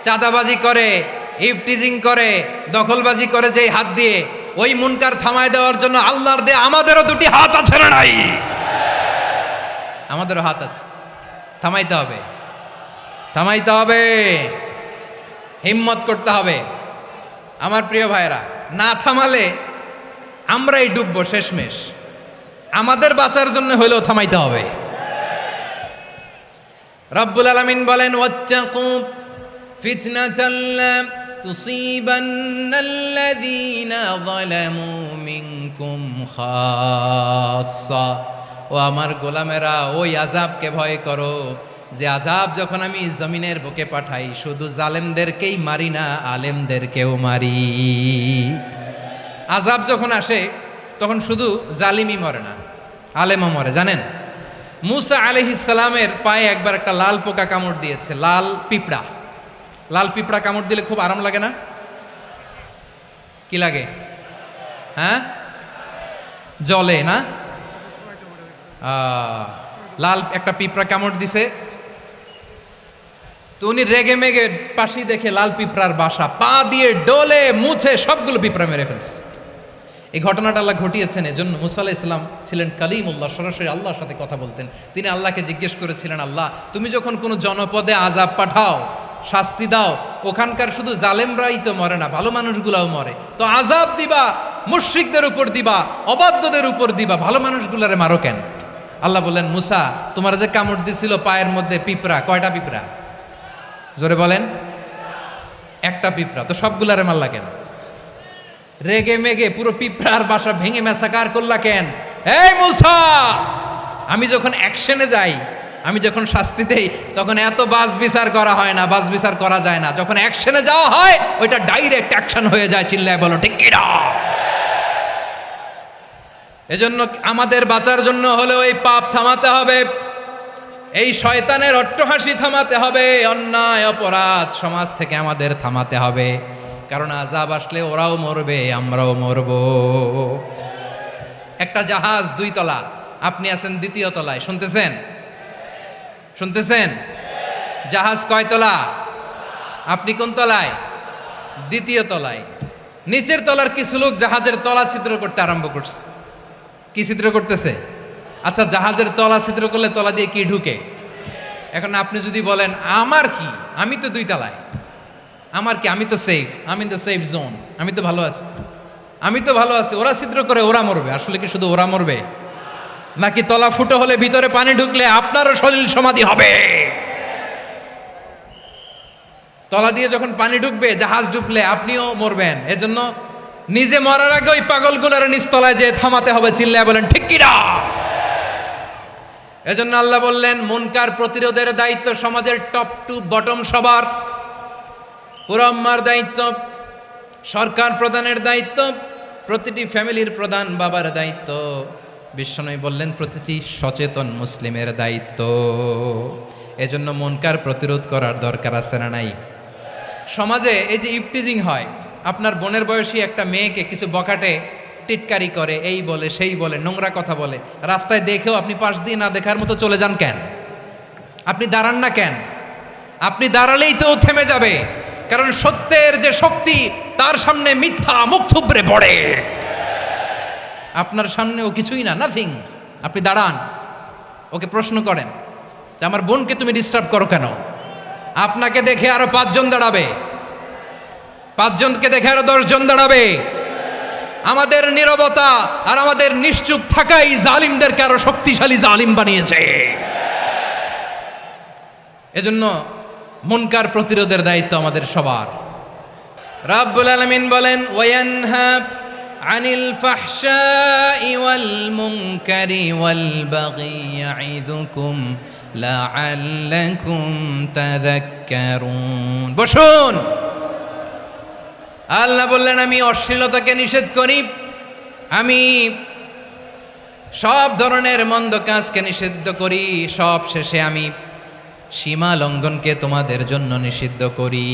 চাঁদাবাজি করে, ইফটিজিং করে, দখলবাজি করে যেই হাত দিয়ে, ওই মুনকার থামায় দেওয়ার জন্য আল্লাহর দে আমাদেরও দুটি হাত আছে না নাই? আমাদেরও হাত আছে, থামাইতে হবে, থামাইতে হবে, হিম্মত করতে হবে। আমার প্রিয় ভাইরা, না থামালে আমরাই ডুববো শেষমেশ। আমাদের বাঁচার জন্য হইলেও থামাইতে হবে। রব্বুল আলামিন বলেন, ওয়াত্তাকু ফিতনাতাল লা তুসিবান্নাল্লাযীনা যালামু মিনকুম খাসসা। ও আমার গোলামেরা, ওই আযাবকে ভয় করো যে আযাব যখন আমি জমিনের বুকে পাঠাই শুধু জালেমদেরকেই মারি না, আলেমদেরকেও মারি। আযাব যখন আসে তখন শুধু জালিমই মরে না, আলেমও মরে। জানেন, মুসা আলাইহিস সালামের পায়ে একবার একটা লাল পোকা কামড় দিয়েছে, লাল পিঁপড়া। লাল পিঁপড়া কামড় দিলে খুব আরাম লাগে না? কি লাগে? হ্যাঁ, জলে না? লাল একটা পিঁপড়া কামড় দিছে, তো উনি রেগে মেগে পাশি দেখে লাল পিঁপড়ার বাসা, পা দিয়ে ডলে মুছে সবগুলো পিঁপড়া মেরে ফেলছে। এই ঘটনাটা আল্লাহ ঘটিয়েছেন এজন্য মুসা আলাইহিস সালাম ছিলেন কালিমুল্লাহ, সরাসরি আল্লাহর সাথে কথা বলতেন। তিনি আল্লাহকে জিজ্ঞেস করেছিলেন, আল্লাহ তুমি যখন কোনো জনপদে আযাব পাঠাও, শাস্তি দাও, ওখানকার শুধু জালেমরাই তো মরে না, ভালো মানুষগুলাও মরে, তো আযাব দিবা মুশরিকদের উপর দিবা, অবাধ্যদের উপর দিবা, ভালো মানুষগুলারে মারো কেন? আল্লাহ বললেন, মুসা তোমার যে কামড় দিছিল পায়ের মধ্যে পিঁপড়া, কয়টা পিঁপড়া? জোরে বলেন। একটা পিঁপড়া, তো সবগুলারে মারলা কেন? রেগে মেগে পুরো পিঁপড়ার বাসা ভেঙে ম্যাসাকার করলা কেন? এই মুসা, আমি যখন অ্যাকশনে যাই, আমি যখন শাস্তি দেই, তখন এত বাস বিচার করা হয় না, বাস বিচার করা যায় না। যখন অ্যাকশনে যাওয়া হয় ওইটা ডাইরেক্ট অ্যাকশন হয়ে যায়। চিল্লায় বলো ঠিক কি না? এজন্য আমাদের বাঁচার জন্য হলেও এই পাপ থামাতে হবে, এই শয়তানের অট্টহাসি থামাতে হবে, অন্যায় অপরাধ সমাজ থেকে আমাদের থামাতে হবে। কারণ আযাব আসলে ওরাও মরবে, আমরাও মরব। একটা জাহাজ 2 তলা, আপনি আছেন 2য় তলায়, শুনতেছেন? শুনতেছেন? জাহাজ কয় তলা? আপনি কোন তলায়? 2য় তলায়। নিচের তলার কিছু লোক জাহাজের তলা ছিদ্র করতে আরম্ভ করছে। কি ছিদ্র করতেছে? আচ্ছা, জাহাজের তলা ছিদ্র করলে তলা দিয়ে কি ঢুকে? এখন আপনি যদি বলেন আমার কি, আমি তো 2 তলায়, আমার কি, আমি তো সেফ, আমি ইন দ্য সেফ জোন, আমি তো ভালো আছি, আমি তো ভালো আছি, ওরা ছিদ্র করে ওরা মরবে। আসলে কি শুধু ওরা মরবে, নাকি তলা ফুটো হলে ভিতরে পানি ঢুকলে আপনারও সলিল সমাধি হবে? তলা দিয়ে যখন পানি ঢুকবে, জাহাজ ঢুকলে আপনিও মরবেন। এজন্য নিজে মরার আগে ওই পাগলগুলোর নিচতলায় যে থামাতে হবে। চিল্লায় বলেন ঠিক কি না? এজন্য আল্লাহ বললেন, মুনকার প্রতিরোধের দায়িত্ব সমাজের টপ টু বটম সবার। পুরো আম্মার দায়িত্ব, সরকার প্রধানের দায়িত্ব, প্রতিটি ফ্যামিলির প্রধান বাবার দায়িত্ব, বিশ্বনবী বললেন প্রতিটি সচেতন মুসলিমের দায়িত্ব। এজন্য মুনকার প্রতিরোধ করার দরকার আছে না নাই? সমাজে এই যে ইফটিজিং হয়, আপনার বোনের বয়সী একটা মেয়েকে কিছু বখাটে টিটকারি করে, এই বলে সেই বলে, নোংরা কথা বলে, রাস্তায় দেখেও আপনি পাশ দিয়ে না দেখার মতো চলে যান কেন? আপনি দাঁড়ান না কেন? আপনি দাঁড়ালেই তো থেমে যাবে। কারণ সত্যের যে শক্তি, তার সামনে মিথ্যা মুখ থুবড়ে পড়ে। আপনার সামনে ও কিছুই না, নাথিং। আপনি দাঁড়ান, ওকে প্রশ্ন করেন যে আমার বোনকে তুমি ডিস্টার্ব করো কেন? আপনাকে দেখে আরো 5 জন দাঁড়াবে, 5 জনকে দেখে আরো 10 জন দাঁড়াবে। আমাদের নীরবতা আর আমাদের নিশ্চুপ থাকাই জালিমদেরকে আরো শক্তিশালী জালিম বানিয়েছে। এজন্য মুনকার প্রতিরোধের দায়িত্ব আমাদের সবার। রাব্বুল আলামিন বলেন, ওয়ায়ানহা আনিল ফাহশাই ওয়াল মুনকারি ওয়াল বাগি ইয়াইদুকুম লাআল্লাকুম তাযাক্কারুন। বসুন। আল্লাহ বললেন, আমি অশ্লীলতাকে নিষেধ করি, আমি সব ধরনের মন্দ কাজকে নিষিদ্ধ করি, সব শেষে আমি সীমা লঙ্ঘনকে তোমাদের জন্য নিষিদ্ধ করি।